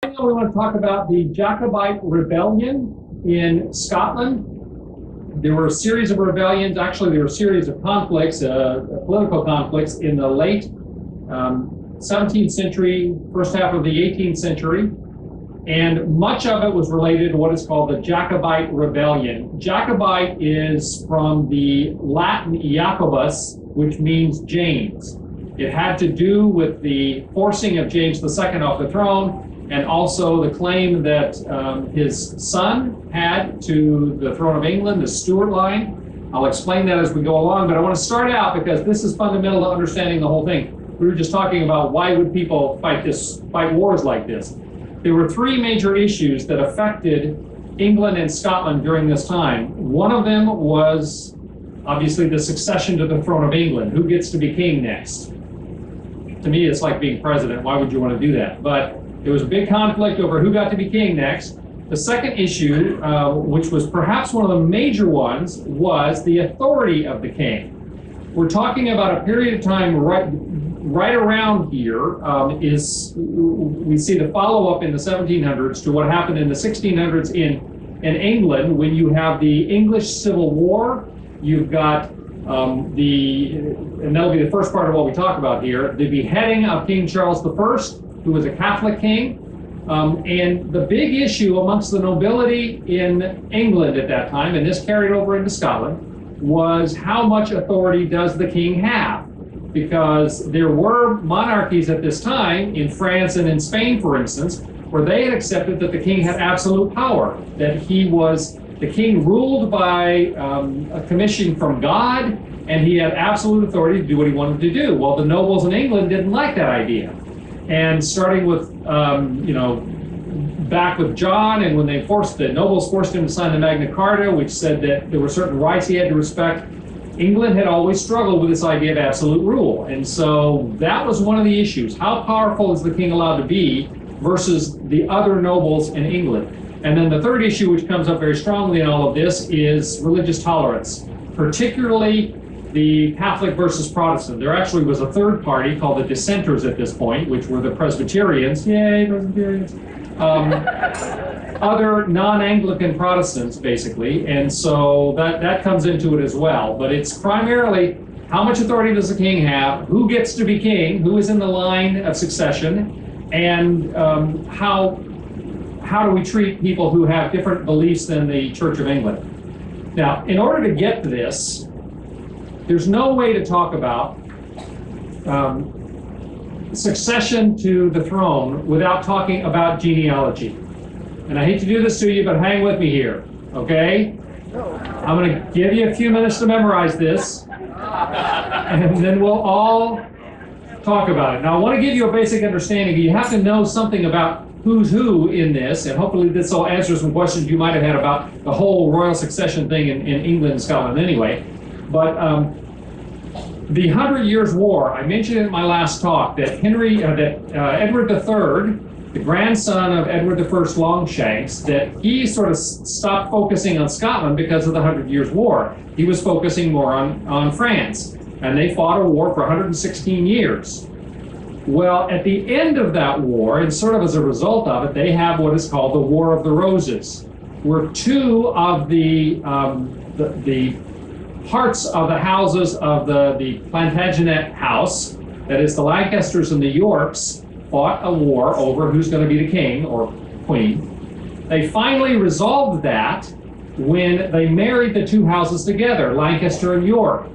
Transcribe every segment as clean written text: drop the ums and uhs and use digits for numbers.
Now we want to talk about the Jacobite Rebellion in Scotland. There were a series of rebellions, actually there were a series of conflicts, political conflicts in the late 17th century, first half of the 18th century, and much of it was related to what is called the Jacobite Rebellion. Jacobite is from the Latin Jacobus, which means James. It had to do with the forcing of James II off the throne, and also the claim that his son had to the throne of England, the Stuart line. I'll explain that as we go along, but I want to start out because this is fundamental to understanding the whole thing. We were just talking about why would people fight wars like this. There were three major issues that affected England and Scotland during this time. One of them was obviously the succession to the throne of England. Who gets to be king next? To me, it's like being president. Why would you want to do that? But there was a big conflict over who got to be king next. The second issue, which was perhaps one of the major ones, was the authority of the king. We're talking about a period of time right around here. We see the follow-up in the 1700s to what happened in the 1600s in England when you have the English Civil War. You've got and that'll be the first part of what we talk about here, the beheading of King Charles I, who was a Catholic king. And the big issue amongst the nobility in England at that time, and this carried over into Scotland, was how much authority does the king have? Because there were monarchies at this time, in France and in Spain, for instance, where they had accepted that the king had absolute power, that the king ruled by a commission from God, and he had absolute authority to do what he wanted to do. Well, the nobles in England didn't like that idea. And starting with, back with John, and when the nobles forced him to sign the Magna Carta, which said that there were certain rights he had to respect, England had always struggled with this idea of absolute rule. And so that was one of the issues. How powerful is the king allowed to be versus the other nobles in England? And then the third issue, which comes up very strongly in all of this, is religious tolerance, particularly the Catholic versus Protestant. There actually was a third party called the Dissenters at this point, which were the Presbyterians. Yay, Presbyterians. Other non-Anglican Protestants, basically. And so that comes into it as well. But it's primarily how much authority does the king have, who gets to be king, who is in the line of succession, and how do we treat people who have different beliefs than the Church of England. Now, in order to get to this, there's no way to talk about succession to the throne without talking about genealogy. And I hate to do this to you, but hang with me here, okay? I'm going to give you a few minutes to memorize this, and then we'll all talk about it. Now, I want to give you a basic understanding. You have to know something about who's who in this, and hopefully this will answer some questions you might have had about the whole royal succession thing in England and Scotland anyway. But the 100 Years' War, I mentioned in my last talk that Edward III, the grandson of Edward I Longshanks, that he sort of stopped focusing on Scotland because of the 100 Years' War. He was focusing more on France, and they fought a war for 116 years. Well, at the end of that war, and sort of as a result of it, they have what is called the War of the Roses, where two of the parts of the houses of the Plantagenet house, that is the Lancasters and the Yorks, fought a war over who's going to be the king or queen. They finally resolved that when they married the two houses together, Lancaster and York.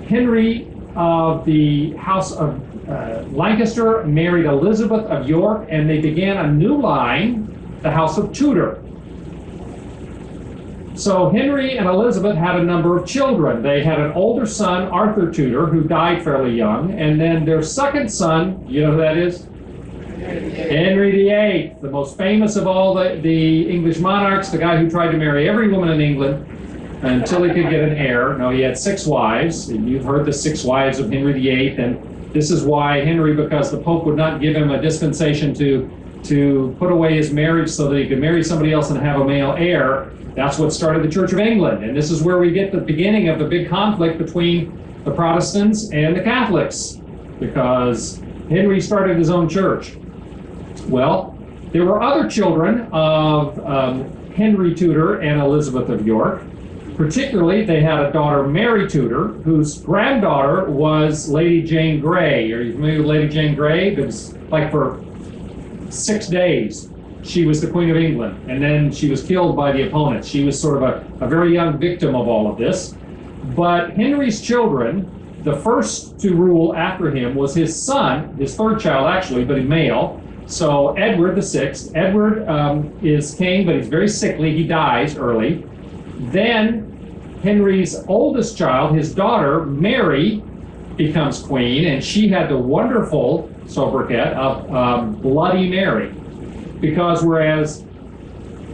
Henry of the House of Lancaster married Elizabeth of York, and they began a new line, the House of Tudor. So Henry and Elizabeth had a number of children. They had an older son, Arthur Tudor, who died fairly young, and then their second son, you know who that is? Henry VIII, the most famous of all the English monarchs, the guy who tried to marry every woman in England until he could get an heir. No, he had 6 wives, and you've heard the 6 wives of Henry VIII, and this is why Henry, because the Pope would not give him a dispensation to put away his marriage so that he could marry somebody else and have a male heir. That's what started the Church of England. And this is where we get the beginning of the big conflict between the Protestants and the Catholics, because Henry started his own church. Well, there were other children of Henry Tudor and Elizabeth of York. Particularly, they had a daughter, Mary Tudor, whose granddaughter was Lady Jane Grey. Are you familiar with Lady Jane Grey? It was like for 6 days, she was the Queen of England, and then she was killed by the opponents. She was sort of a very young victim of all of this. But Henry's children, the first to rule after him was his son, his third child actually, but a male. So Edward VI. Edward is king, but he's very sickly. He dies early. Then Henry's oldest child, his daughter, Mary, becomes queen, and she had the wonderful sobriquet of Bloody Mary. Because whereas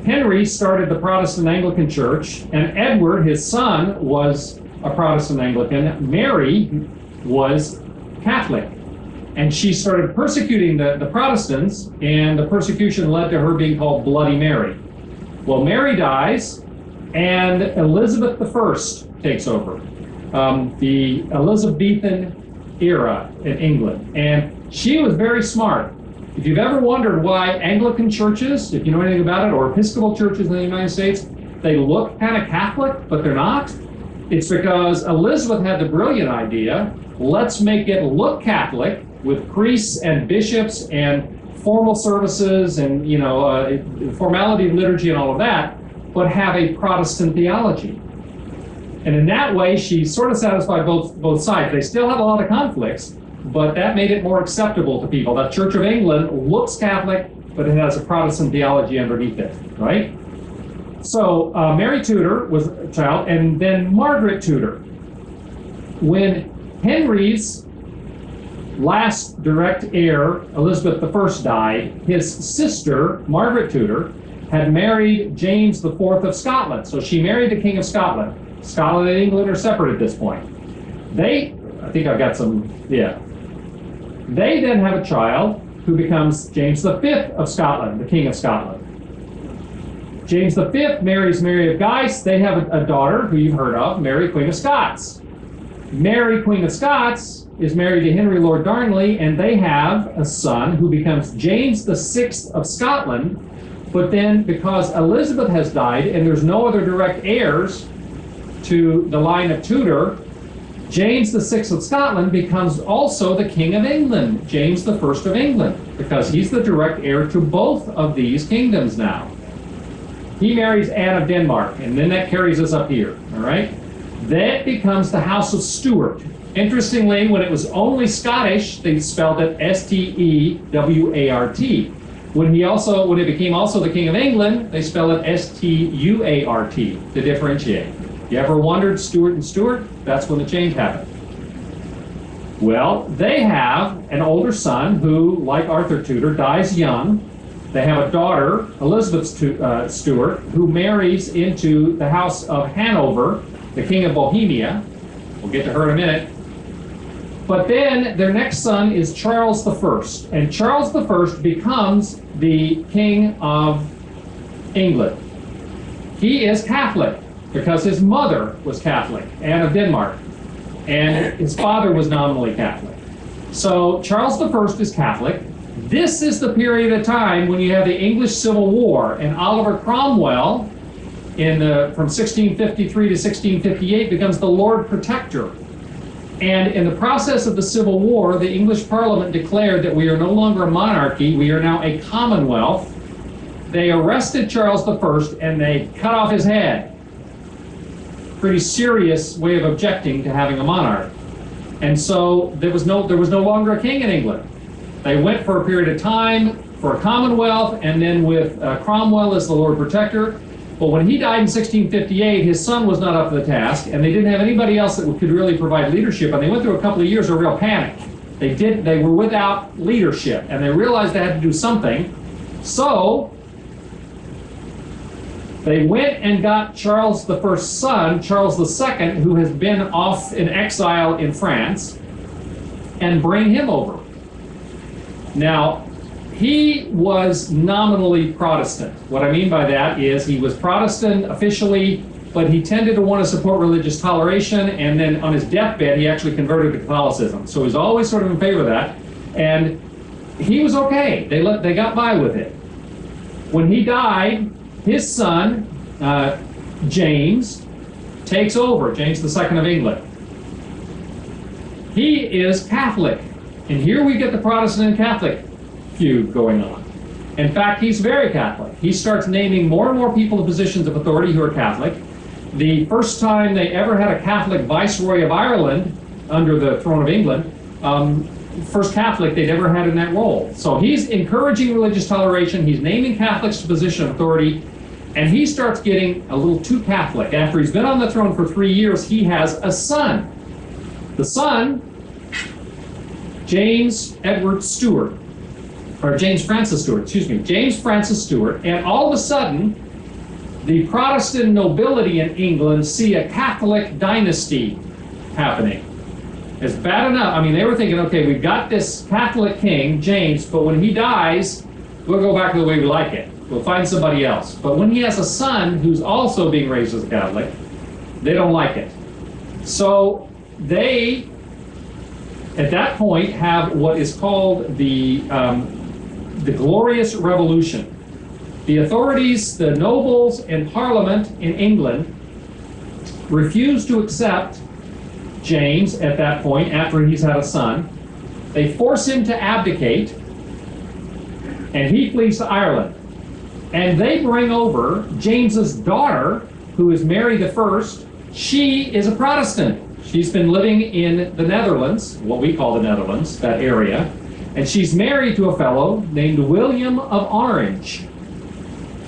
Henry started the Protestant Anglican Church, and Edward, his son, was a Protestant Anglican, Mary was Catholic. And she started persecuting the Protestants, and the persecution led to her being called Bloody Mary. Well, Mary dies, and Elizabeth I takes over, the Elizabethan era in England. And she was very smart. If you've ever wondered why Anglican churches, if you know anything about it, or Episcopal churches in the United States, they look kind of Catholic, but they're not, it's because Elizabeth had the brilliant idea, let's make it look Catholic with priests and bishops and formal services and, you know, formality of liturgy and all of that, but have a Protestant theology. And in that way, she sort of satisfied both sides. They still have a lot of conflicts, but that made it more acceptable to people. The Church of England looks Catholic, but it has a Protestant theology underneath it, right? So Mary Tudor was a child, and then Margaret Tudor. When Henry's last direct heir, Elizabeth I, died, his sister, Margaret Tudor, had married James IV of Scotland. So she married the King of Scotland. Scotland and England are separate at this point. I think I've got some, yeah. They then have a child who becomes James V of Scotland, the King of Scotland. James V marries Mary of Guise. They have a daughter who you've heard of, Mary, Queen of Scots. Mary, Queen of Scots, is married to Henry Lord Darnley, and they have a son who becomes James VI of Scotland. But then, because Elizabeth has died and there's no other direct heirs to the line of Tudor, James VI of Scotland becomes also the King of England, James I of England, because he's the direct heir to both of these kingdoms now. He marries Anne of Denmark, and then that carries us up here, all right? That becomes the House of Stuart. Interestingly, when it was only Scottish, they spelled it S-T-E-W-A-R-T. When it became also the King of England, they spell it S-T-U-A-R-T to differentiate. You ever wondered Stuart and Stuart? That's when the change happened. Well, they have an older son who, like Arthur Tudor, dies young. They have a daughter, Elizabeth Stuart, who marries into the House of Hanover, the King of Bohemia. We'll get to her in a minute. But then their next son is Charles I, and Charles I becomes the King of England. He is Catholic because his mother was Catholic, Anne of Denmark, and his father was nominally Catholic. So Charles I is Catholic. This is the period of time when you have the English Civil War, and Oliver Cromwell, from 1653 to 1658, becomes the Lord Protector. And in the process of the Civil War, the English Parliament declared that we are no longer a monarchy, we are now a commonwealth. They arrested Charles I and they cut off his head. Pretty serious way of objecting to having a monarch. And so there was no longer a king in England. They went for a period of time for a commonwealth, and then with Cromwell as the Lord Protector. But when he died in 1658, his son was not up to the task, and they didn't have anybody else that could really provide leadership, and they went through a couple of years of real panic. They were without leadership, and they realized they had to do something. So they went and got Charles I's son, Charles II, who has been off in exile in France, and bring him over. Now, he was nominally Protestant. What I mean by that is he was Protestant officially, but he tended to want to support religious toleration, and then on his deathbed, he actually converted to Catholicism. So he was always sort of in favor of that. And he was okay. They got by with it. When he died, his son, James, takes over, James II of England. He is Catholic. And here we get the Protestant and Catholic feud going on. In fact, he's very Catholic. He starts naming more and more people in positions of authority who are Catholic. The first time they ever had a Catholic Viceroy of Ireland under the throne of England, first Catholic they'd ever had in that role. So he's encouraging religious toleration, he's naming Catholics to position of authority, and he starts getting a little too Catholic. After he's been on the throne for 3 years, he has a son. The son, James Francis Stuart, James Francis Stuart, and all of a sudden, the Protestant nobility in England see a Catholic dynasty happening. It's bad enough. I mean, they were thinking, okay, we've got this Catholic king, James, but when he dies, we'll go back to the way we like it. We'll find somebody else. But when he has a son who's also being raised as a Catholic, they don't like it. So they, at that point, have what is called the Glorious Revolution. The authorities, the nobles and Parliament in England refuse to accept James at that point after he's had a son. They force him to abdicate, and he flees to Ireland. And they bring over James's daughter, who is Mary I. She is a Protestant. She's been living in the Netherlands, what we call the Netherlands, that area, and she's married to a fellow named William of Orange.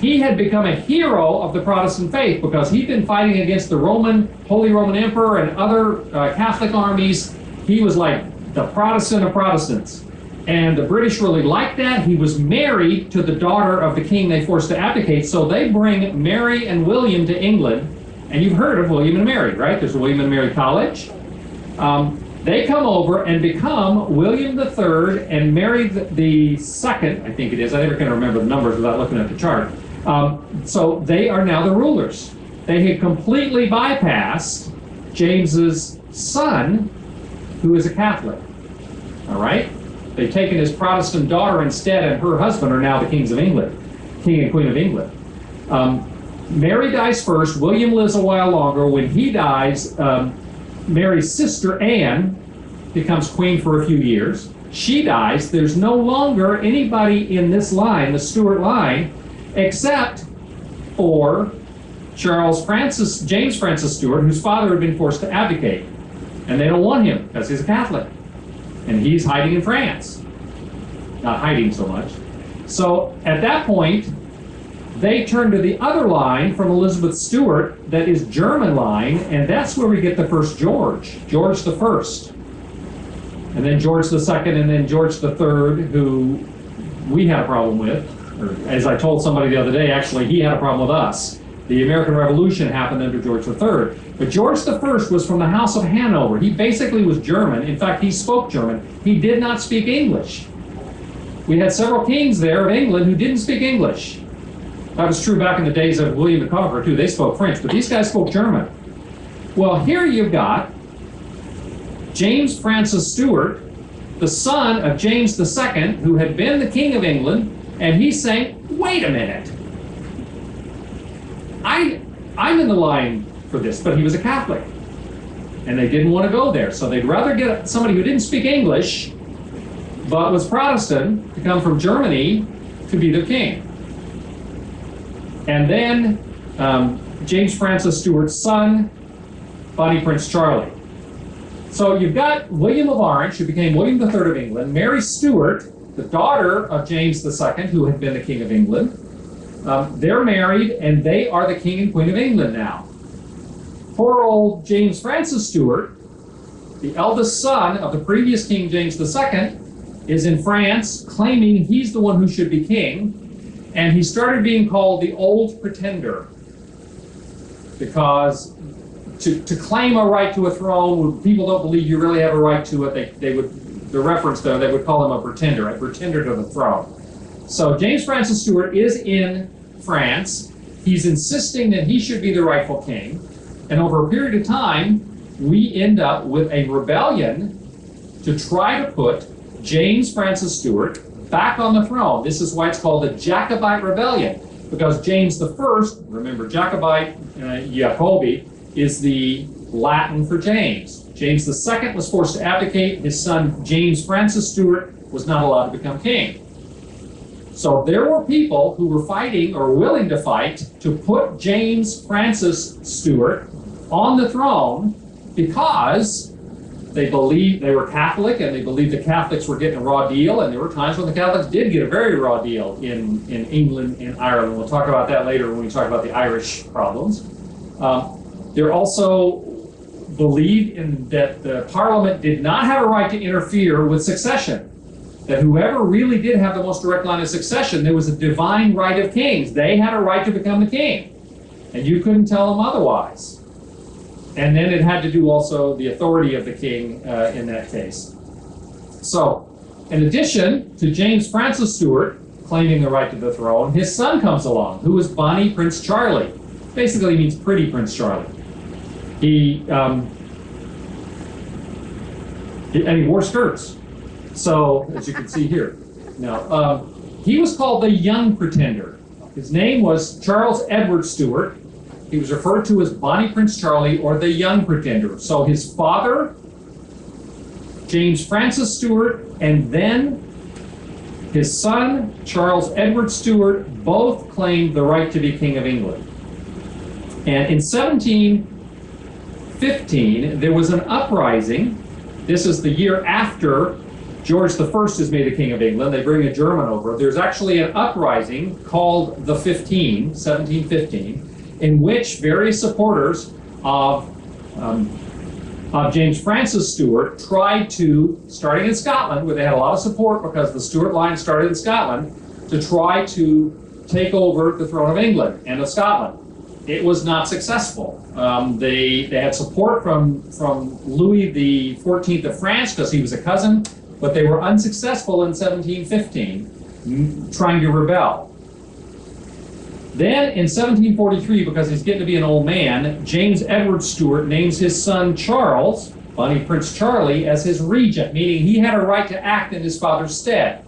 He had become a hero of the Protestant faith because he'd been fighting against the Holy Roman Emperor and other Catholic armies. He was like the Protestant of Protestants. And the British really liked that. He was married to the daughter of the king they forced to abdicate. So they bring Mary and William to England. And you've heard of William and Mary, right? There's a William and Mary College. They come over and become William III and Mary the Second, I think it is. I never can remember the numbers without looking at the chart. So they are now the rulers. They had completely bypassed James's son, who is a Catholic. All right? They've taken his Protestant daughter instead, and her husband are now the kings of England, king and queen of England. Mary dies first. William lives a while longer. When he dies, Mary's sister Anne becomes queen for a few years. She dies. There's no longer anybody in this line, the Stuart line, except for James Francis Stuart, whose father had been forced to abdicate. And they don't want him because he's a Catholic. And he's hiding in France. Not hiding so much. So at that point, they turn to the other line from Elizabeth Stuart that is German line, and that's where we get the first George I. And then George II, and then George III, who we had a problem with. Or, as I told somebody the other day, actually, he had a problem with us. The American Revolution happened under George III. But George I was from the House of Hanover. He basically was German. In fact, he spoke German. He did not speak English. We had several kings there of England who didn't speak English. That was true back in the days of William the Conqueror, too. They spoke French, but these guys spoke German. Well, here you've got James Francis Stuart, the son of James II, who had been the king of England, and he's saying, wait a minute. I'm in the line for this, but he was a Catholic. And they didn't want to go there. So they'd rather get somebody who didn't speak English, but was Protestant, to come from Germany to be their king. And then James Francis Stuart's son, Bonnie Prince Charlie. So you've got William of Orange, who became William III of England, Mary Stuart, the daughter of James II, who had been the king of England. They're married, and they are the king and queen of England now. Poor old James Francis Stuart, the eldest son of the previous king, James II, is in France, claiming he's the one who should be king, and he started being called the Old Pretender, because to claim a right to a throne, when people don't believe you really have a right to it, they would, the reference there, they would call him a pretender to the throne. So James Francis Stuart is in France. He's insisting that he should be the rightful king. And over a period of time, we end up with a rebellion to try to put James Francis Stuart back on the throne. This is why it's called the Jacobite Rebellion, because James I, remember Jacobite, Jacobi, is the Latin for James. James II was forced to abdicate. His son, James Francis Stuart, was not allowed to become king. So there were people who were fighting or willing to fight to put James Francis Stuart on the throne because they believed they were Catholic and they believed the Catholics were getting a raw deal. And there were times when the Catholics did get a very raw deal in England and Ireland. We'll talk about that later when we talk about the Irish problems. They're also believed in that the Parliament did not have a right to interfere with succession. That whoever really did have the most direct line of succession, there was a divine right of kings. They had a right to become the king, and you couldn't tell them otherwise. And then it had to do also the authority of the king in that case. So, in addition to James Francis Stuart claiming the right to the throne, his son comes along, who is Bonnie Prince Charlie. Basically means pretty Prince Charlie. He wore skirts. So, as you can see here. Now, he was called the Young Pretender. His name was Charles Edward Stuart. He was referred to as Bonnie Prince Charlie or the Young Pretender. So his father, James Francis Stuart, and then his son, Charles Edward Stuart, both claimed the right to be King of England. And in 1715, there was an uprising. This is the year after George I is made the King of England. They bring a German over. There's actually an uprising called the 1715, in which various supporters of James Francis Stuart tried to, starting in Scotland, where they had a lot of support because the Stuart line started in Scotland, to try to take over the throne of England and of Scotland. It was not successful. They had support from Louis XIV of France because he was a cousin, but they were unsuccessful in 1715 trying to rebel. Then in 1743, because he's getting to be an old man, James Edward Stuart names his son Charles, Bonnie Prince Charlie, as his regent, meaning he had a right to act in his father's stead.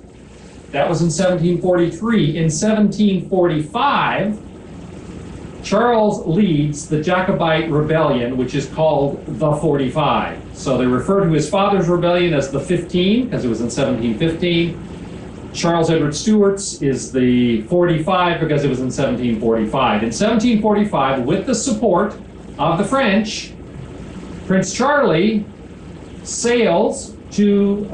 That was in 1743. In 1745, Charles leads the Jacobite Rebellion, which is called the 45. So they refer to his father's rebellion as the 15, because it was in 1715. Charles Edward Stuart's is the 45 because it was in 1745. In 1745, with the support of the French, Prince Charlie sails to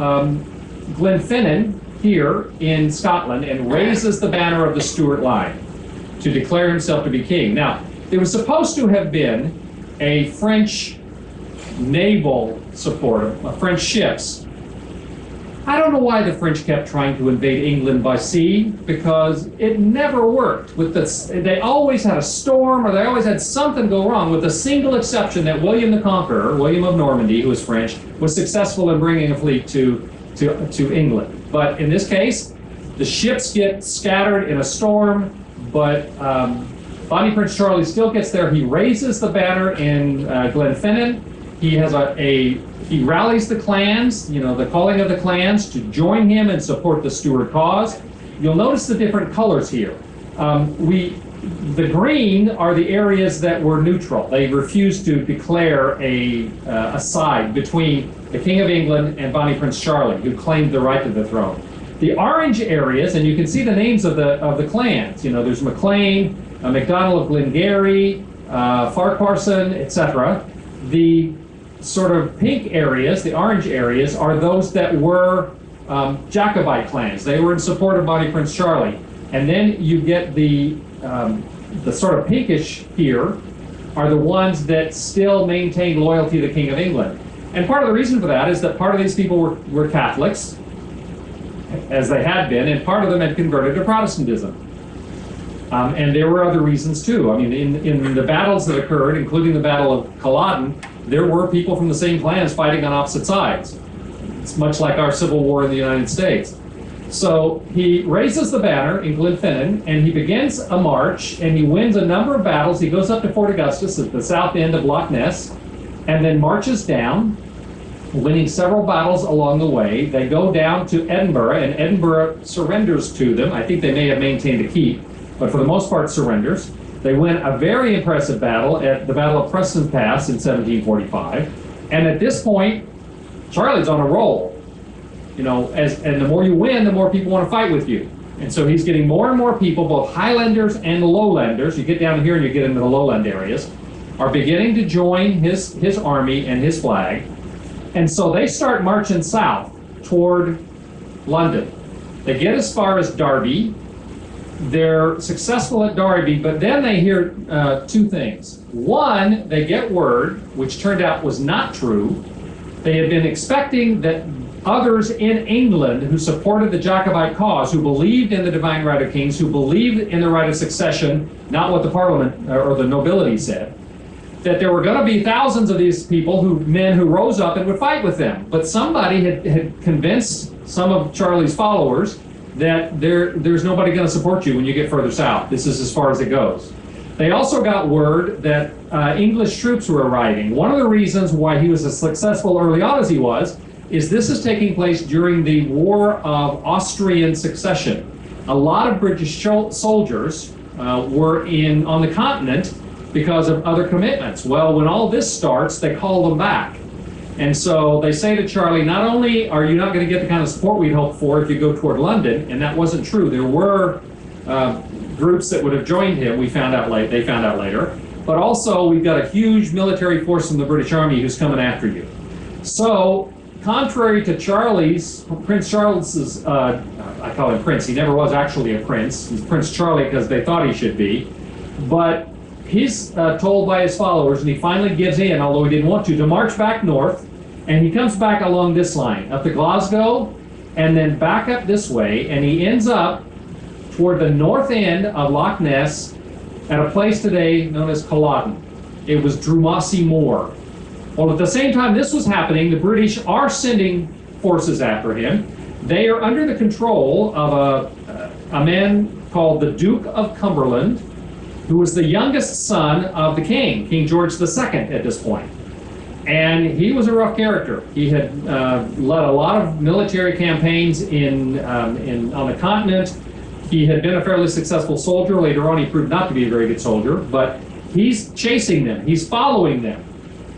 Glenfinnan here in Scotland and raises the banner of the Stuart line to declare himself to be king. Now, there was supposed to have been a French naval support, of French ships. I don't know why the French kept trying to invade England by sea, because it never worked. They always had a storm, or they always had something go wrong, with the single exception that William the Conqueror, William of Normandy, who was French, was successful in bringing a fleet to England. But in this case, the ships get scattered in a storm, but Bonnie Prince Charlie still gets there. He raises the banner in Glenfinnan. He has he rallies the clans, the calling of the clans, to join him and support the Stuart cause. You'll notice the different colors here. The green are the areas that were neutral. They refused to declare a side between the King of England and Bonnie Prince Charlie, who claimed the right to the throne. The orange areas, and you can see the names of the clans. There's MacLean, MacDonald of Glengarry, Farquharson, etc. The sort of pink areas, the orange areas, are those that were Jacobite clans. They were in support of Bonnie Prince Charlie. And then you get the sort of pinkish here are the ones that still maintain loyalty to the King of England. And part of the reason for that is that part of these people were Catholics, as they had been, and part of them had converted to Protestantism. And there were other reasons too. I mean, in the battles that occurred, including the Battle of Culloden, there were people from the same clans fighting on opposite sides. It's much like our Civil War in the United States. So he raises the banner in Glenfinnan, and he begins a march, and he wins a number of battles. He goes up to Fort Augustus at the south end of Loch Ness, and then marches down. winning several battles along the way. They go down to Edinburgh, and Edinburgh surrenders to them. I think they may have maintained a keep, but for the most part surrenders. They win a very impressive battle at the Battle of Preston Pass in 1745. And at this point, Charlie's on a roll. You know, and the more you win, the more people want to fight with you. And so he's getting more and more people, both Highlanders and Lowlanders. You get down here and you get into the lowland areas, are beginning to join his army and his flag. And so they start marching south toward London. They get as far as Derby. They're successful at Derby, but then they hear two things. One, they get word, which turned out was not true. They had been expecting that others in England who supported the Jacobite cause, who believed in the divine right of kings, who believed in the right of succession, not what the Parliament or the nobility said, that there were going to be thousands of these people, men who rose up and would fight with them. But somebody had convinced some of Charlie's followers that there's nobody going to support you when you get further south. This is as far as it goes. They also got word that English troops were arriving. One of the reasons why he was as successful early on as he was is this is taking place during the War of Austrian Succession. A lot of British soldiers were on the continent because of other commitments. Well, when all this starts, they call them back. And so they say to Charlie, not only are you not going to get the kind of support we'd hoped for if you go toward London, and that wasn't true. There were groups that would have joined him, they found out later, but also we've got a huge military force from the British Army who's coming after you. So, contrary to Prince Charles's, I call him Prince, he never was actually a prince, he's Prince Charlie because they thought he should be, but he's told by his followers, and he finally gives in, although he didn't want to march back north, and he comes back along this line, up to Glasgow, and then back up this way, and he ends up toward the north end of Loch Ness at a place today known as Culloden. It was Drumacy Moor. Well, at the same time this was happening, the British are sending forces after him. They are under the control of a man called the Duke of Cumberland, who was the youngest son of the king, King George II at this point. And he was a rough character. He had led a lot of military campaigns on the continent. He had been a fairly successful soldier. Later on, he proved not to be a very good soldier, but he's chasing them. He's following them.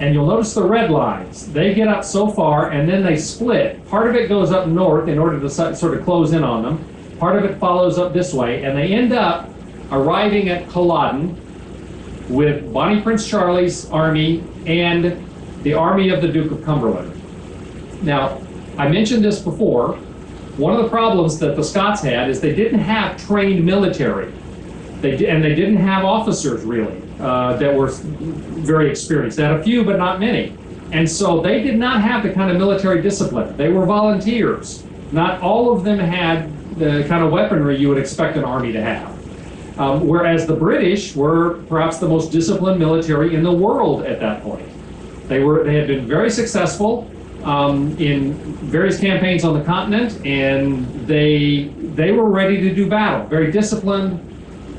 And you'll notice the red lines. They get up so far, and then they split. Part of it goes up north in order to sort of close in on them. Part of it follows up this way, and they end up arriving at Culloden with Bonnie Prince Charlie's army and the army of the Duke of Cumberland. Now, I mentioned this before. One of the problems that the Scots had is they didn't have trained military. They didn't have officers, really, that were very experienced. They had a few, but not many. And so they did not have the kind of military discipline. They were volunteers. Not all of them had the kind of weaponry you would expect an army to have. Whereas the British were perhaps the most disciplined military in the world at that point. They had been very successful in various campaigns on the continent, and they were ready to do battle. Very disciplined,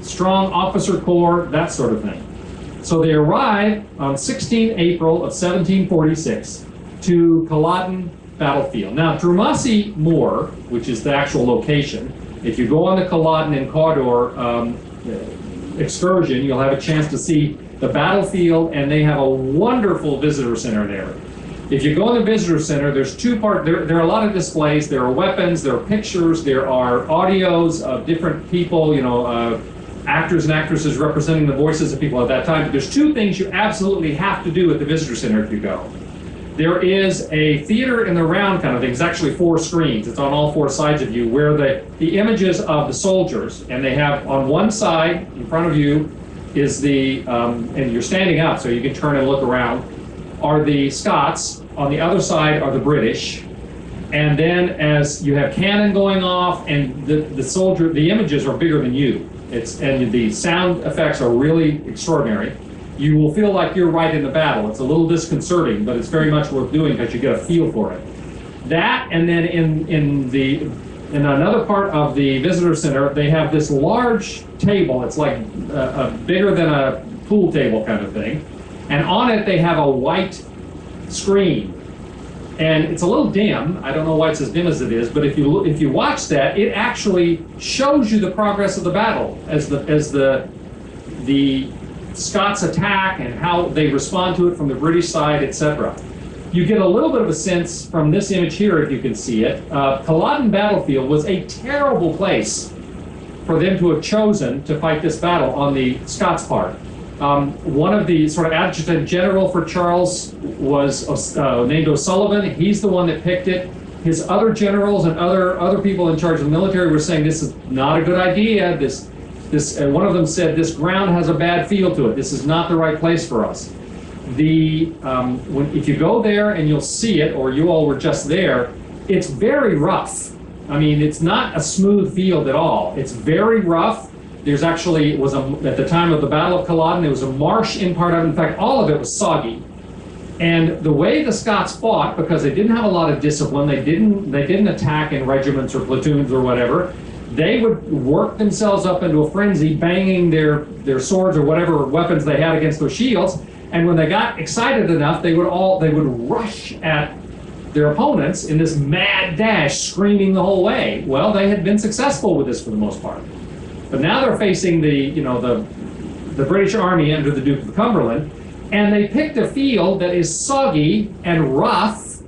strong officer corps, that sort of thing. So they arrive on 16 April of 1746 to Culloden battlefield. Now, Drumacy Moor, which is the actual location, if you go on the Culloden and Cawdor excursion, you'll have a chance to see the battlefield, and they have a wonderful visitor center there. If you go in the visitor center, there's two parts. There are a lot of displays. There are weapons, there are pictures, there are audios of different people, actors and actresses representing the voices of people at that time. But there's two things you absolutely have to do at the visitor center if you go. There is a theater in the round kind of thing. It's actually 4 screens. It's on all 4 sides of you, where the images of the soldiers, and they have on one side in front of you is and you're standing up so you can turn and look around, are the Scots. On the other side are the British. And then as you have cannon going off, and the images are bigger than you. And the sound effects are really extraordinary. You will feel like you're right in the battle. It's a little disconcerting, but it's very much worth doing because you get a feel for it. That, and then in another part of the visitor center, they have this large table. It's like bigger than a pool table kind of thing. And on it, they have a white screen. And it's a little dim. I don't know why it's as dim as it is, but if you watch that, it actually shows you the progress of the battle as the Scots attack and how they respond to it from the British side, etc. You get a little bit of a sense from this image here, if you can see it. Culloden battlefield was a terrible place for them to have chosen to fight this battle on the Scots part. One of the sort of adjutant general for Charles was named O'Sullivan. He's the one that picked it. His other generals and other people in charge of the military were saying this is not a good idea. One of them said this ground has a bad feel to it. This is not the right place for us. If you go there and you'll see it, or you all were just there, it's very rough. I mean, it's not a smooth field at all. It's very rough. There's actually, at the time of the Battle of Culloden, there was a marsh in part of it. In fact, all of it was soggy. And the way the Scots fought, because they didn't have a lot of discipline, they didn't attack in regiments or platoons or whatever, they would work themselves up into a frenzy, banging their swords or whatever weapons they had against their shields. And when they got excited enough, they would rush at their opponents in this mad dash, screaming the whole way. Well, they had been successful with this for the most part. But now they're facing the British army under the Duke of Cumberland, and they picked a field that is soggy and rough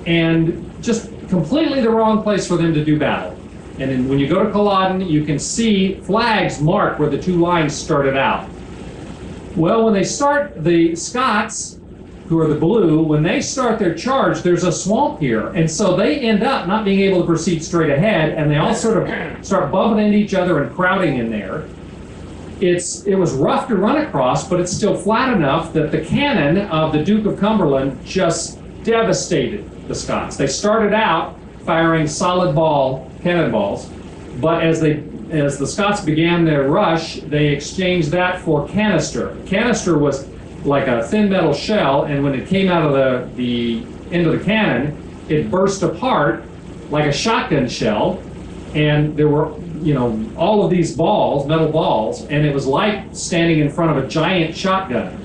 and just completely the wrong place for them to do battle. And then when you go to Culloden, you can see flags mark where the two lines started out. Well, when they start, the Scots, who are the blue, when they start their charge, there's a swamp here. And so they end up not being able to proceed straight ahead, and they all sort of start bumping into each other and crowding in there. It was rough to run across, but it's still flat enough that the cannon of the Duke of Cumberland just devastated the Scots. They started out firing solid cannonballs, but as the Scots began their rush, they exchanged that for canister. Canister was like a thin metal shell, and when it came out of the end of the cannon, it burst apart like a shotgun shell, and there were all of these metal balls, and it was like standing in front of a giant shotgun.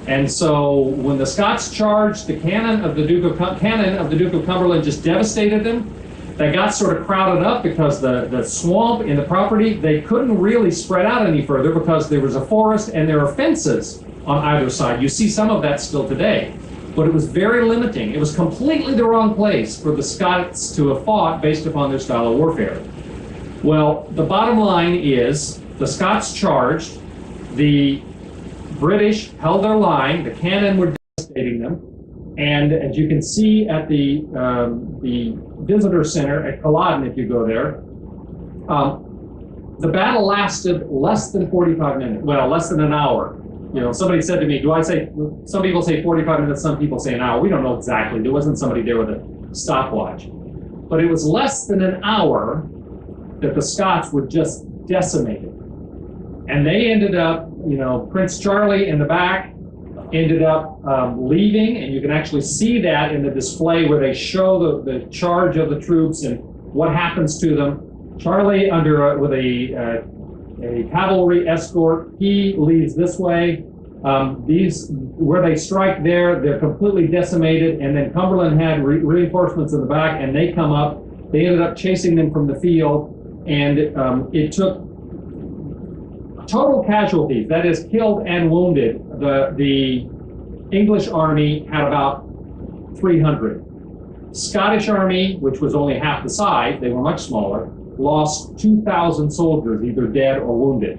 And so when the Scots charged, the cannon of the Duke of Cumberland just devastated them. They got sort of crowded up because the swamp in the property, they couldn't really spread out any further because there was a forest and there are fences on either side. You see some of that still today, but it was very limiting. It was completely the wrong place for the Scots to have fought based upon their style of warfare. Well, the bottom line is the Scots charged, the British held their line, the cannon were devastating them, and as you can see at the visitor center at Culloden, if you go there, the battle lasted less than 45 minutes, well, less than an hour. Somebody said to me, some people say 45 minutes, some people say an hour. We don't know exactly. There wasn't somebody there with a stopwatch. But it was less than an hour that the Scots were just decimated. And they ended up, Prince Charlie in the back ended up leaving, and you can actually see that in the display where they show the charge of the troops and what happens to them. Charlie with a cavalry escort, he leaves this way. Where they strike there, they're completely decimated, and then Cumberland had reinforcements in the back, and they come up. They ended up chasing them from the field, and it took total casualties, that is killed and wounded. The English army had about 300. Scottish army, which was only half the size, they were much smaller, lost 2,000 soldiers, either dead or wounded.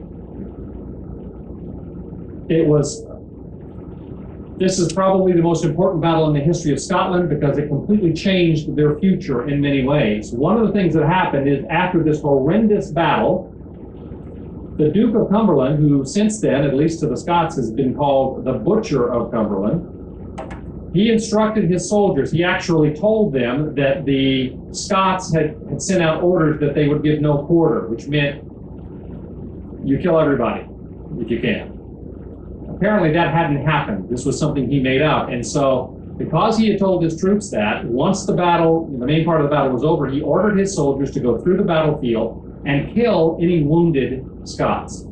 This is probably the most important battle in the history of Scotland because it completely changed their future in many ways. One of the things that happened is after this horrendous battle, the Duke of Cumberland, who since then, at least to the Scots, has been called the Butcher of Cumberland, he instructed his soldiers, he actually told them that the Scots had sent out orders that they would give no quarter, which meant you kill everybody if you can. Apparently that hadn't happened. This was something he made up. And so because he had told his troops that, once the main part of the battle was over, he ordered his soldiers to go through the battlefield and kill any wounded Scots.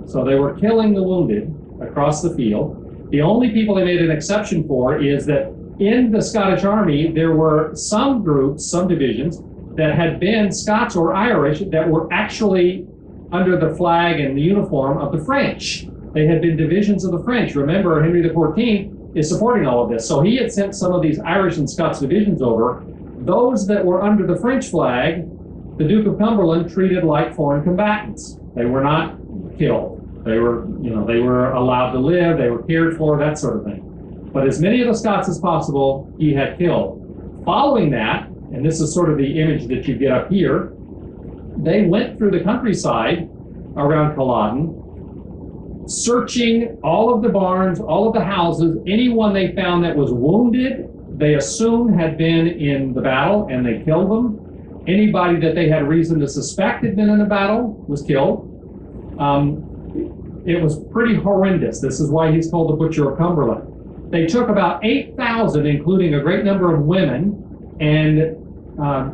So they were killing the wounded across the field. The only people they made an exception for is that in the Scottish army, there were some groups, some divisions, that had been Scots or Irish that were actually under the flag and the uniform of the French. They had been divisions of the French. Remember, Henry XIV is supporting all of this. So he had sent some of these Irish and Scots divisions over. Those that were under the French flag, the Duke of Cumberland treated like foreign combatants. They were not killed. They were, they were allowed to live, they were cared for, that sort of thing. But as many of the Scots as possible, he had killed. Following that, and this is sort of the image that you get up here, they went through the countryside around Culloden, searching all of the barns, all of the houses. Anyone they found that was wounded, they assumed had been in the battle, and they killed them. Anybody that they had reason to suspect had been in the battle was killed. It was pretty horrendous. This is why he's called the Butcher of Cumberland. They took about 8,000, including a great number of women, and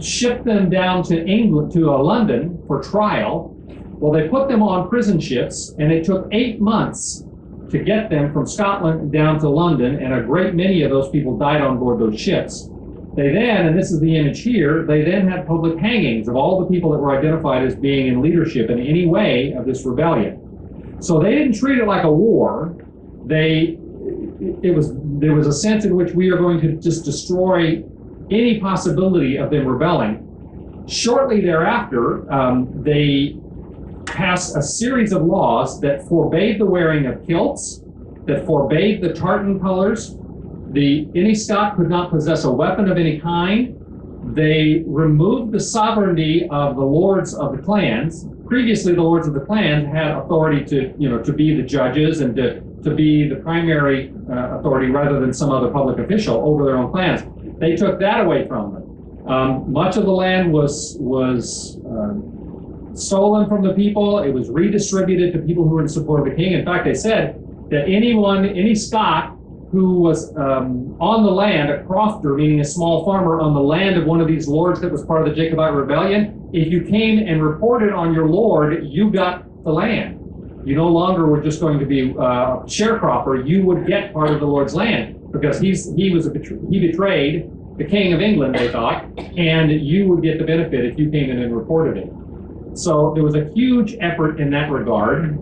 shipped them down to England, to London for trial. Well, they put them on prison ships, and it took 8 months to get them from Scotland down to London, and a great many of those people died on board those ships. They then, and this is the image here, they then had public hangings of all the people that were identified as being in leadership in any way of this rebellion. So they didn't treat it like a war. There was a sense in which we are going to just destroy any possibility of them rebelling. Shortly thereafter, they passed a series of laws that forbade the wearing of kilts, that forbade the tartan colors. Any Scot could not possess a weapon of any kind. They removed the sovereignty of the lords of the clans. Previously, the lords of the clans had authority to be the judges and to be the primary authority rather than some other public official over their own clans. They took that away from them. Much of the land was stolen from the people. It was redistributed to people who were in support of the king. In fact, they said that any Scot who was on the land, a crofter, meaning a small farmer on the land of one of these lords that was part of the Jacobite Rebellion, if you came and reported on your lord, you got the land. You no longer were just going to be a sharecropper. You would get part of the lord's land because he betrayed the king of England, they thought, and you would get the benefit if you came in and reported it. So there was a huge effort in that regard.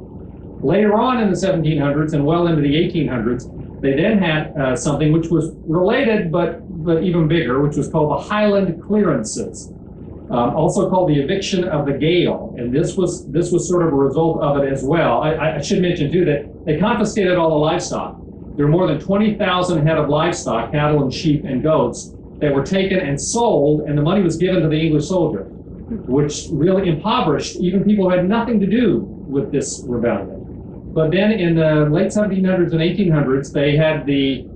Later on in the 1700s and well into the 1800s, they then had something which was related but even bigger, which was called the Highland Clearances, also called the eviction of the Gael. And this was sort of a result of it as well. I should mention too that they confiscated all the livestock. There were more than 20,000 head of livestock, cattle and sheep and goats, that were taken and sold, and the money was given to the English soldier, which really impoverished even people who had nothing to do with this rebellion. But then in the late 1700s and 1800s, they had the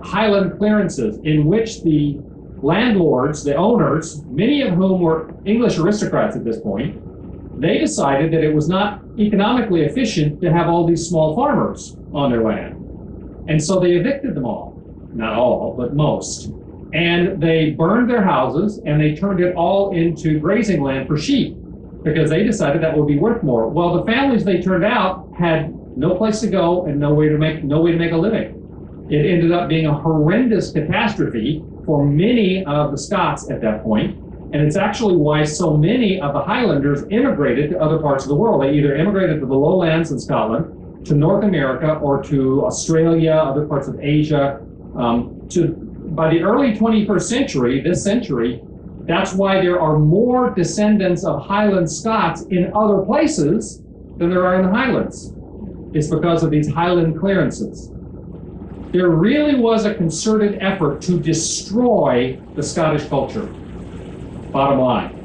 Highland Clearances, in which the landlords, the owners, many of whom were English aristocrats at this point, they decided that it was not economically efficient to have all these small farmers on their land. And so they evicted them all. Not all, but most. And they burned their houses, and they turned it all into grazing land for sheep, because they decided that would be worth more. Well, the families they turned out had no place to go and no way to make a living. It ended up being a horrendous catastrophe for many of the Scots at that point, and it's actually why so many of the Highlanders immigrated to other parts of the world. They either immigrated to the lowlands in Scotland, to North America, or to Australia, other parts of Asia. By the early 21st century, this century, that's why there are more descendants of Highland Scots in other places than there are in the Highlands. It's because of these Highland Clearances. There really was a concerted effort to destroy the Scottish culture, bottom line.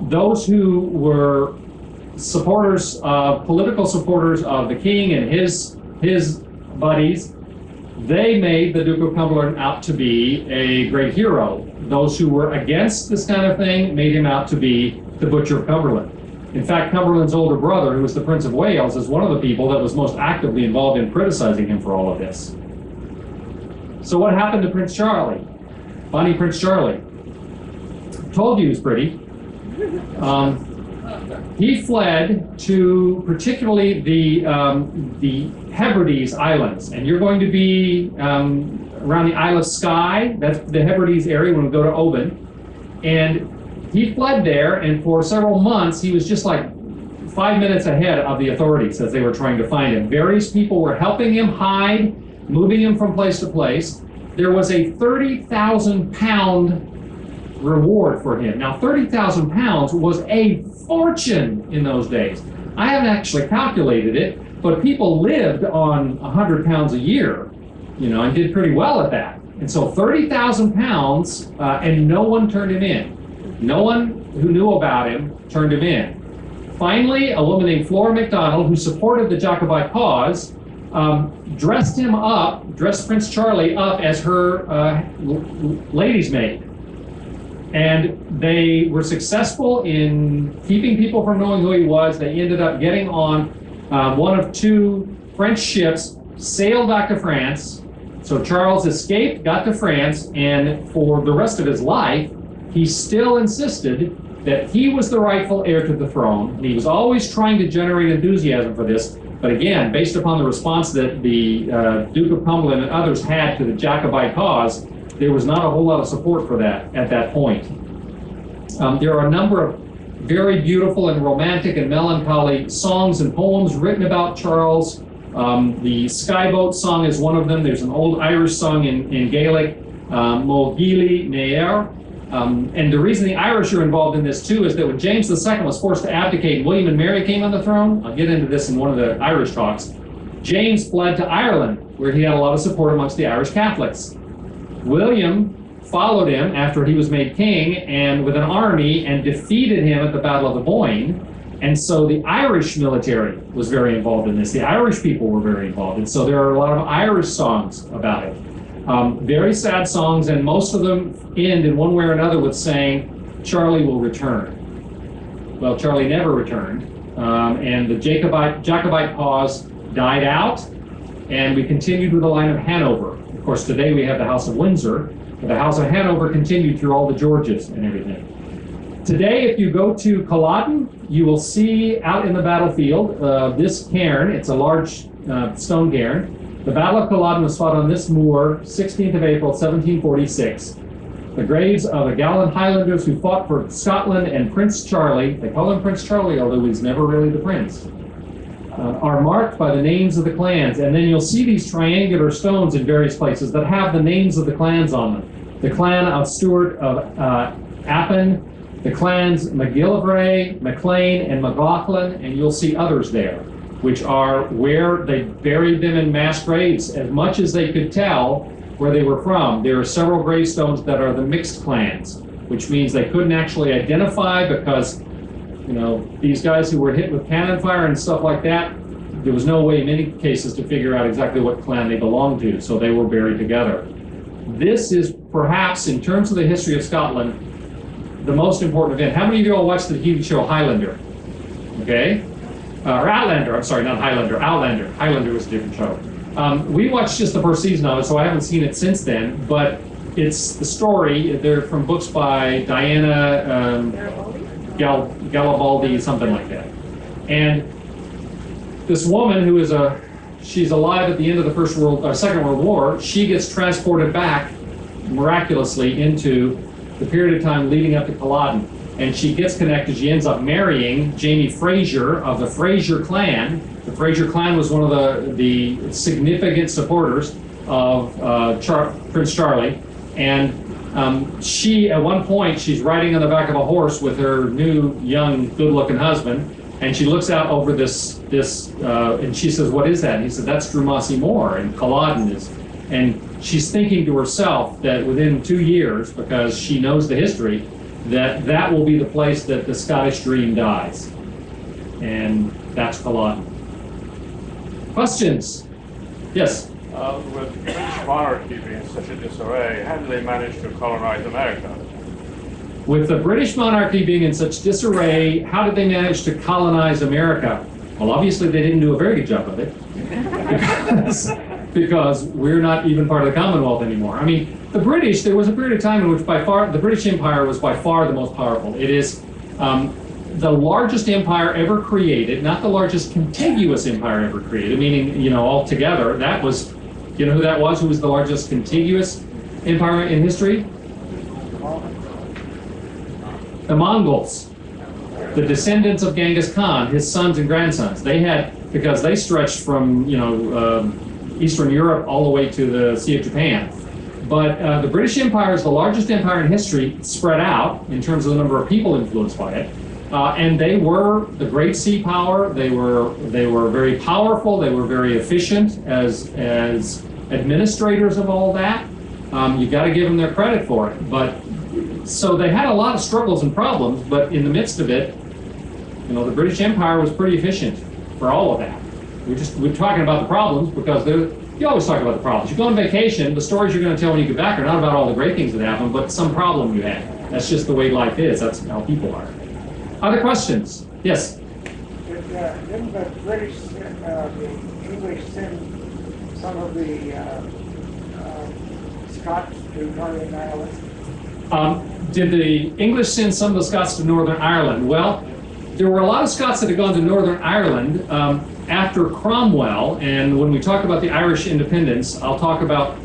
Those who were political supporters of the king and his buddies, they made the Duke of Cumberland out to be a great hero. Those who were against this kind of thing made him out to be the Butcher of Cumberland. In fact, Cumberland's older brother, who was the Prince of Wales, is one of the people that was most actively involved in criticizing him for all of this. So what happened to Prince Charlie? Bonnie Prince Charlie. Told you he was pretty. He fled to particularly the Hebrides Islands, and you're going to be around the Isle of Skye. That's the Hebrides area when we go to Oban. And he fled there, and for several months he was just like 5 minutes ahead of the authorities as they were trying to find him. Various people were helping him hide, moving him from place to place. There was a 30,000-pound reward for him. Now, 30,000 pounds was a fortune in those days. I haven't actually calculated it, but people lived on 100 pounds a year, and did pretty well at that. And so 30,000 pounds, and no one turned him in. No one who knew about him turned him in. Finally, a woman named Flora MacDonald, who supported the Jacobite cause, dressed Prince Charlie up as her lady's maid. And they were successful in keeping people from knowing who he was. They ended up getting on one of two French ships, sailed back to France. So Charles escaped, got to France, and for the rest of his life, he still insisted that he was the rightful heir to the throne. And he was always trying to generate enthusiasm for this. But again, based upon the response that the Duke of Cumberland and others had to the Jacobite cause, there was not a whole lot of support for that at that point. There are a number of very beautiful and romantic and melancholy songs and poems written about Charles. The Skyboat song is one of them. There's an old Irish song in Gaelic, Mo Gili Neir. And the reason the Irish are involved in this too is that when James II was forced to abdicate and William and Mary came on the throne, I'll get into this in one of the Irish talks, James fled to Ireland, where he had a lot of support amongst the Irish Catholics. William followed him after he was made king and with an army and defeated him at the Battle of the Boyne. And so the Irish military was very involved in this. The Irish people were very involved. And so there are a lot of Irish songs about it. Very sad songs, and most of them end in one way or another with saying, Charlie will return. Well, Charlie never returned. And the Jacobite cause died out, and we continued with the line of Hanover. Of course, today we have the House of Windsor, but the House of Hanover continued through all the Georges and everything. Today, if you go to Culloden, you will see out in the battlefield this cairn. It's a large stone cairn. The Battle of Culloden was fought on this moor, 16th of April, 1746. The graves of the gallant Highlanders who fought for Scotland and Prince Charlie, they call him Prince Charlie, although he's never really the prince, are marked by the names of the clans. And then you'll see these triangular stones in various places that have the names of the clans on them. The clan of Stuart of Appin, the clans MacGillivray, MacLean, and McLaughlin, and you'll see others there, which are where they buried them in mass graves as much as they could tell where they were from. There are several gravestones that are the mixed clans, which means they couldn't actually identify because, these guys who were hit with cannon fire and stuff like that, there was no way in many cases to figure out exactly what clan they belonged to, so they were buried together. This is perhaps, in terms of the history of Scotland, the most important event. How many of you all watched the TV show Highlander? Okay? Or Outlander, I'm sorry, not Highlander, Outlander. Highlander was a different show. We watched just the first season of it, so I haven't seen it since then, but it's the story. They're from books by Diana Garibaldi, something like that. And this woman who is she's alive at the end of the Second World War, she gets transported back miraculously into the period of time leading up to Culloden. And she gets connected. She ends up marrying Jamie Fraser of the Fraser clan. The Fraser clan was one of the significant supporters of Prince Charlie. And she, at one point, she's riding on the back of a horse with her new, young, good-looking husband. And she looks out over this, and she says, "What is that?" And he said, "That's Drumassy Moor, and Culloden is." And she's thinking to herself that within 2 years, because she knows the history, that will be the place that the Scottish dream dies. And that's Culloden. Questions? Yes? With the British monarchy being in such a disarray, how did they manage to colonize America? With the British monarchy being in such disarray, how did they manage to colonize America? Well, obviously they didn't do a very good job of it. because we're not even part of the Commonwealth anymore. I mean, the British, there was a period of time in which by far, the British Empire was by far the most powerful. It is, the largest empire ever created, not the largest contiguous empire ever created, meaning, you know, altogether, that was, you know who that was? Who was the largest contiguous empire in history? The Mongols, the descendants of Genghis Khan, his sons and grandsons. They had, because they stretched from, you know, Eastern Europe all the way to the Sea of Japan. But the British Empire is the largest empire in history, spread out in terms of the number of people influenced by it. And they were the great sea power. They were very powerful. They were very efficient as administrators of all that. You got to give them their credit for it. But so they had a lot of struggles and problems. But in the midst of it, you know, the British Empire was pretty efficient for all of that. We're talking about the problems because you always talk about the problems. You go on vacation, the stories you're going to tell when you get back are not about all the great things that happen, but some problem you had. That's just the way life is. That's how people are. Other questions? Yes? Didn't the British, the English send some of the Scots to Northern Ireland? Did the English send some of the Scots to Northern Ireland? Well, there were a lot of Scots that had gone to Northern Ireland after Cromwell, and when we talk about the Irish independence, I'll talk about,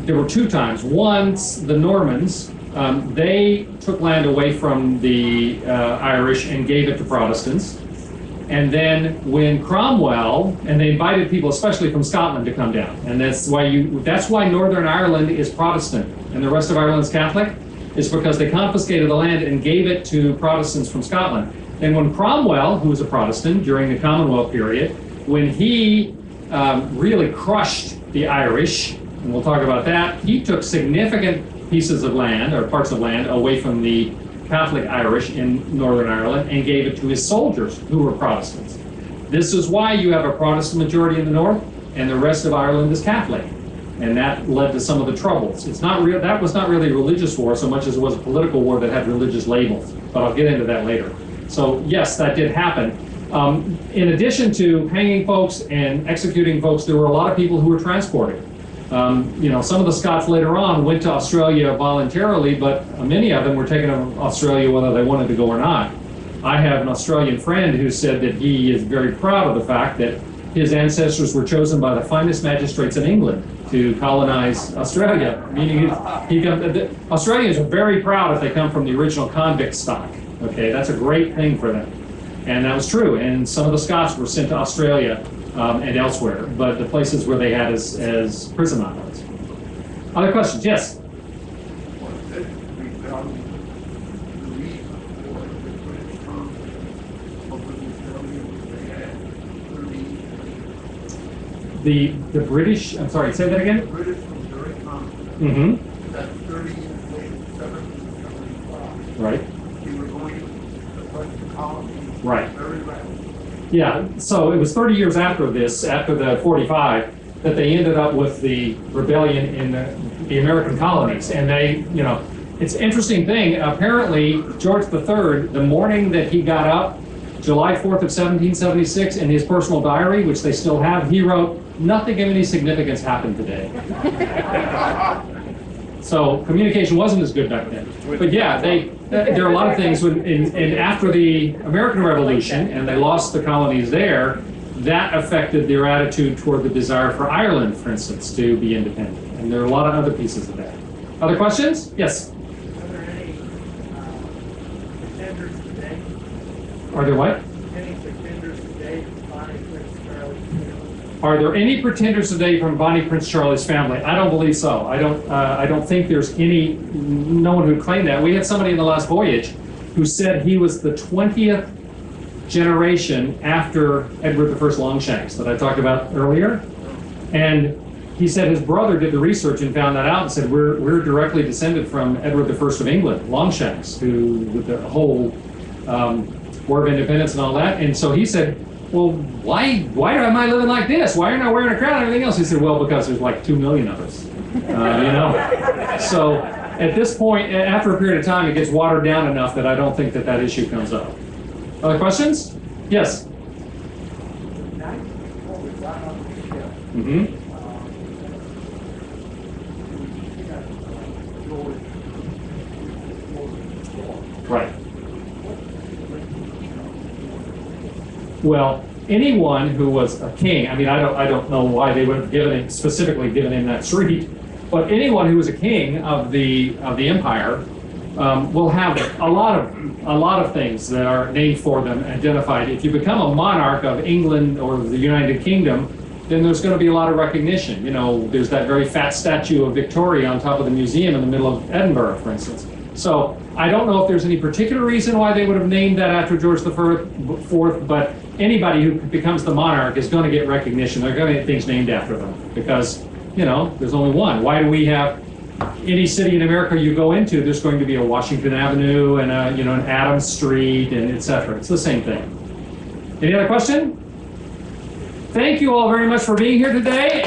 there were two times. Once the Normans, they took land away from the Irish and gave it to Protestants. And then when Cromwell, and they invited people, especially from Scotland, to come down. And that's why Northern Ireland is Protestant and the rest of Ireland is Catholic, is because they confiscated the land and gave it to Protestants from Scotland. And when Cromwell, who was a Protestant during the Commonwealth period, when he really crushed the Irish, and we'll talk about that, he took significant pieces of land, or parts of land, away from the Catholic Irish in Northern Ireland and gave it to his soldiers who were Protestants. This is why you have a Protestant majority in the north and the rest of Ireland is Catholic. And that led to some of the troubles. It's not real. That was not really a religious war so much as it was a political war that had religious labels. But I'll get into that later. So yes, that did happen. In addition to hanging folks and executing folks, there were a lot of people who were transported. You know, some of the Scots later on went to Australia voluntarily, but many of them were taken to Australia whether they wanted to go or not. I have an Australian friend who said that he is very proud of the fact that his ancestors were chosen by the finest magistrates in England to colonize Australia, meaning Australians are very proud if they come from the original convict stock. Okay, that's a great thing for them. And that was true. And some of the Scots were sent to Australia and elsewhere, but the places where they had as prison islands. Other questions? Yes? The British, I'm sorry, say that again? The British from during conflict. Mm-hmm. That 30 years later, 1775. Right. They were going to put the colonies right. very rapidly. Yeah, so it was 30 years after this, after the 45, that they ended up with the rebellion in the American colonies. And they, you know, it's an interesting thing. Apparently, George III, the morning that he got up, July 4th of 1776, in his personal diary, which they still have, he wrote, "Nothing of any significance happened today." So communication wasn't as good back then. But yeah, there are a lot of things and after the American Revolution, and they lost the colonies there, that affected their attitude toward the desire for Ireland, for instance, to be independent. And there are a lot of other pieces of that. Other questions? Yes? Are there any pretenders today? Are there what? Any pretenders today from Bonnie Prince Charlie's family? Are there any pretenders today from Bonnie Prince Charlie's family? I don't believe so. I don't think there's no one who claimed that. We had somebody in the last voyage who said he was the 20th generation after Edward I Longshanks that I talked about earlier. And he said his brother did the research and found that out and said, we're directly descended from Edward I of England, Longshanks, who, with the whole War of Independence and all that. And so he said, well, why am I living like this? Why am I wearing a crown and everything else? He said, well, because there's like 2 million of us, you know? So at this point, after a period of time, it gets watered down enough that I don't think that issue comes up. Other questions? Yes? The night before we got on the ship, Mm-hmm. Right. Well, anyone who was a king, I mean, I don't know why they would have specifically given him that street, but anyone who was a king of the empire will have a lot of things that are named for them, identified. If you become a monarch of England or the United Kingdom, then there's going to be a lot of recognition. You know, there's that very fat statue of Victoria on top of the museum in the middle of Edinburgh, for instance. So I don't know if there's any particular reason why they would have named that after George IV, but anybody who becomes the monarch is going to get recognition. They're going to get things named after them because, you know, there's only one. Why do we have any city in America you go into, there's going to be a Washington Avenue and a, you know, an Adams Street and et cetera. It's the same thing. Any other question? Thank you all very much for being here today.